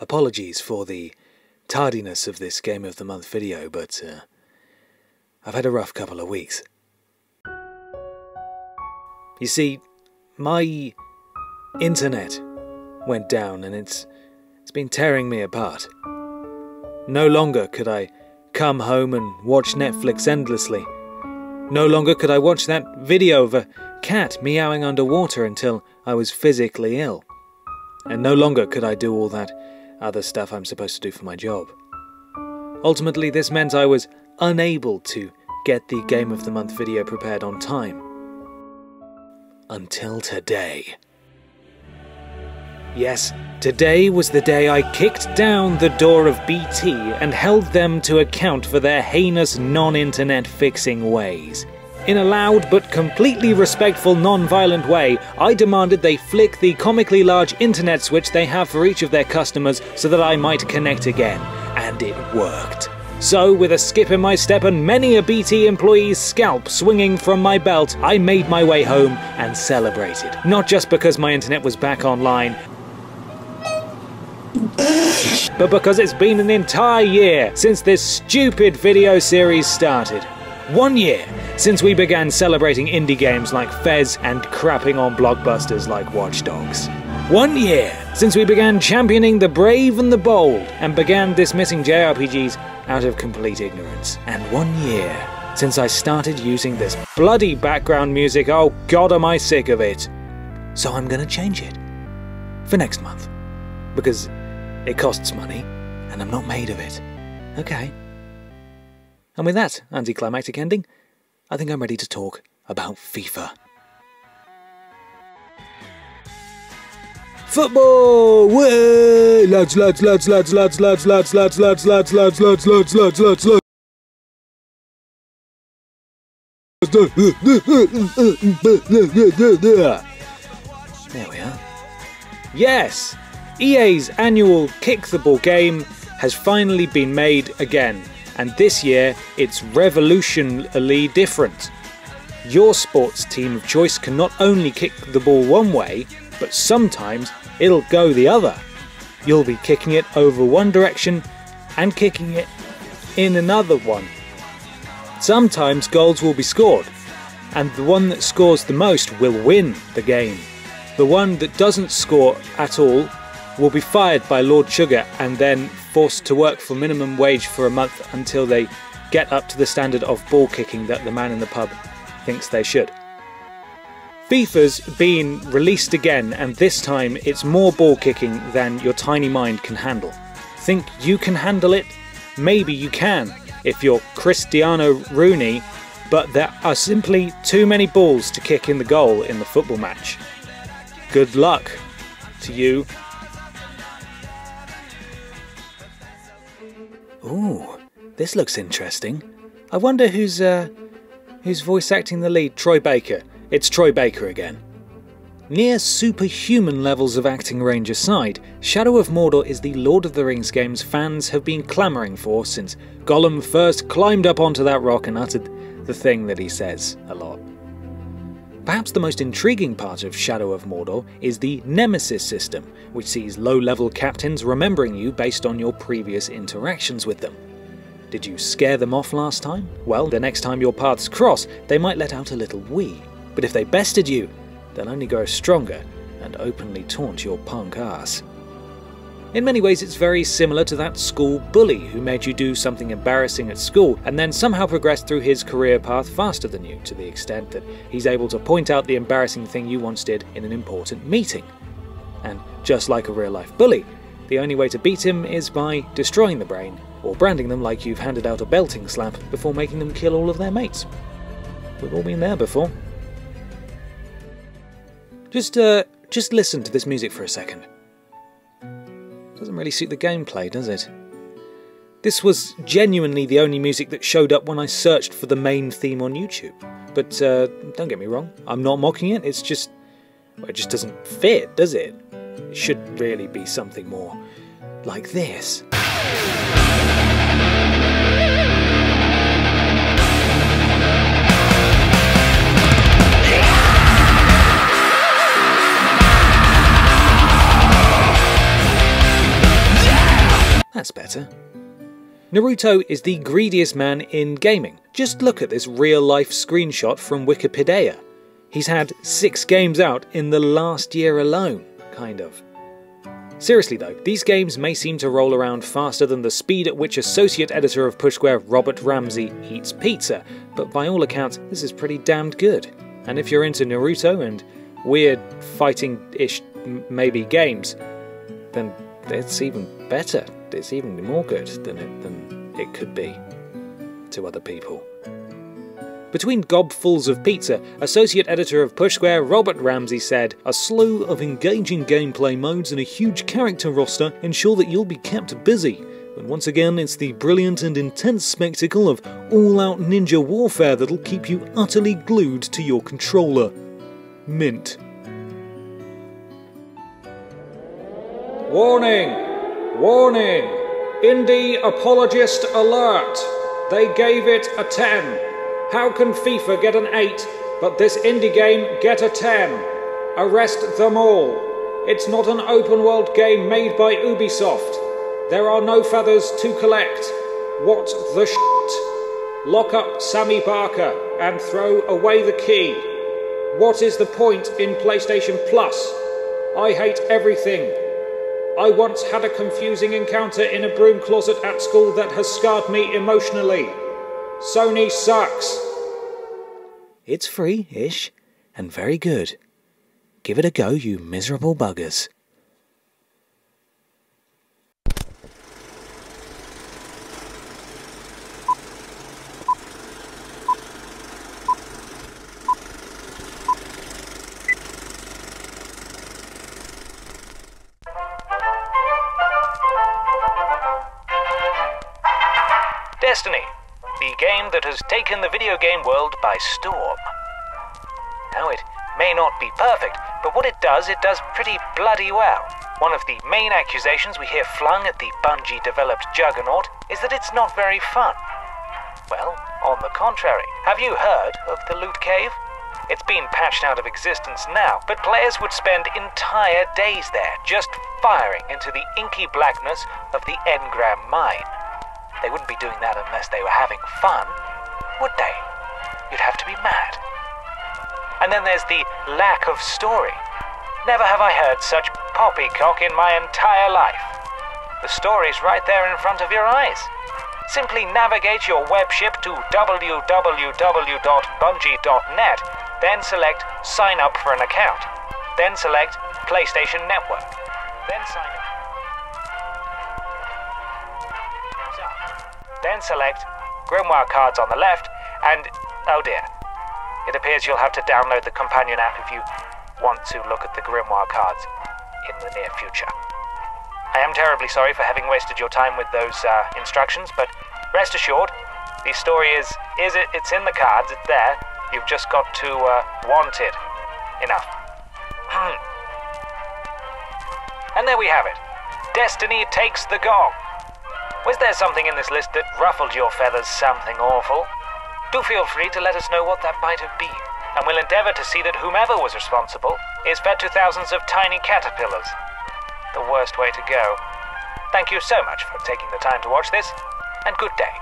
Apologies for the tardiness of this Game of the Month video, but I've had a rough couple of weeks. You see, my internet went down and it's been tearing me apart. No longer could I come home and watch Netflix endlessly. No longer could I watch that video of a cat meowing underwater until I was physically ill. And no longer could I do all that other stuff I'm supposed to do for my job. Ultimately, this meant I was unable to get the Game of the Month video prepared on time. Until today. Yes, today was the day I kicked down the door of BT and held them to account for their heinous non-internet fixing ways. In a loud but completely respectful non-violent way, I demanded they flick the comically large internet switch they have for each of their customers so that I might connect again. And it worked. So, with a skip in my step and many a BT employee's scalp swinging from my belt, I made my way home and celebrated. Not just because my internet was back online, but because it's been an entire year since this stupid video series started. 1 year since we began celebrating indie games like Fez and crapping on blockbusters like Watch Dogs. 1 year since we began championing the brave and the bold and began dismissing JRPGs out of complete ignorance. And 1 year since I started using this bloody background music. Oh god, am I sick of it. So I'm gonna change it. For next month. Because it costs money, and I'm not made of it. Okay. And with that anticlimactic ending, I think I'm ready to talk about FIFA. Football! Way! Lads. There we are. Yes! EA's annual Kick the Ball game has finally been made again, and this year it's revolutionarily different. Your sports team of choice can not only kick the ball one way, but sometimes it'll go the other. You'll be kicking it over one direction and kicking it in another one. Sometimes goals will be scored, and the one that scores the most will win the game. The one that doesn't score at all will be fired by Lord Sugar and then forced to work for minimum wage for a month until they get up to the standard of ball kicking that the man in the pub thinks they should. FIFA's been released again, and this time it's more ball kicking than your tiny mind can handle. Think you can handle it? Maybe you can, if you're Cristiano Rooney, but there are simply too many balls to kick in the goal in the football match. Good luck to you. Ooh, this looks interesting. I wonder who's voice acting the lead. Troy Baker. It's Troy Baker again. Near superhuman levels of acting range aside, Shadow of Mordor is the Lord of the Rings games fans have been clamouring for since Gollum first climbed up onto that rock and uttered the thing that he says a lot. Perhaps the most intriguing part of Shadow of Mordor is the Nemesis system, which sees low-level captains remembering you based on your previous interactions with them. Did you scare them off last time? Well, the next time your paths cross, they might let out a little wee. But if they bested you, they'll only grow stronger and openly taunt your punk ass. In many ways, it's very similar to that school bully who made you do something embarrassing at school and then somehow progressed through his career path faster than you, to the extent that he's able to point out the embarrassing thing you once did in an important meeting. And just like a real-life bully, the only way to beat him is by destroying the brain, or branding them like you've handed out a belting slap before making them kill all of their mates. We've all been there before. Just listen to this music for a second. Doesn't really suit the gameplay, does it? This was genuinely the only music that showed up when I searched for the main theme on YouTube. But don't get me wrong, I'm not mocking it, it's just... well, it just doesn't fit, does it? It should really be something more like this. That's better. Naruto is the greediest man in gaming. Just look at this real-life screenshot from Wikipedia. He's had 6 games out in the last year alone, kind of. Seriously though, these games may seem to roll around faster than the speed at which associate editor of Push Square Robert Ramsey eats pizza, but by all accounts this is pretty damned good. And if you're into Naruto and weird fighting-ish maybe games, then it's even better. It's even more good than it could be to other people. Between gobfuls of pizza, associate editor of Push Square Robert Ramsey said, "A slew of engaging gameplay modes and a huge character roster ensure that you'll be kept busy. But once again, it's the brilliant and intense spectacle of all-out ninja warfare that'll keep you utterly glued to your controller. Mint." Warning! Warning! Indie apologist alert! They gave it a 10. How can FIFA get an 8, but this indie game get a 10? Arrest them all. It's not an open-world game made by Ubisoft. There are no feathers to collect. What the shit? Lock up Sammy Barker and throw away the key. What is the point in PlayStation Plus? I hate everything. I once had a confusing encounter in a broom closet at school that has scarred me emotionally. Sony sucks. It's free-ish, and very good. Give it a go, you miserable buggers. Destiny, the game that has taken the video game world by storm. Now, it may not be perfect, but what it does pretty bloody well. One of the main accusations we hear flung at the Bungie-developed juggernaut is that it's not very fun. Well, on the contrary, have you heard of the Loot Cave? It's been patched out of existence now, but players would spend entire days there, just firing into the inky blackness of the Engram mine. They wouldn't be doing that unless they were having fun, would they? You'd have to be mad. And then there's the lack of story. Never have I heard such poppycock in my entire life. The story's right there in front of your eyes. Simply navigate your webship to www.bungie.net, then select Sign Up for an Account. Then select PlayStation Network. Then sign up. Then select Grimoire cards on the left, and oh dear, it appears you'll have to download the companion app if you want to look at the Grimoire cards in the near future. I am terribly sorry for having wasted your time with those instructions, but rest assured, the story it's in the cards, it's there. You've just got to want it. Enough. And there we have it. Destiny takes the gong. Was there something in this list that ruffled your feathers something awful? Do feel free to let us know what that might have been, and we'll endeavour to see that whomever was responsible is fed to thousands of tiny caterpillars. The worst way to go. Thank you so much for taking the time to watch this, and good day.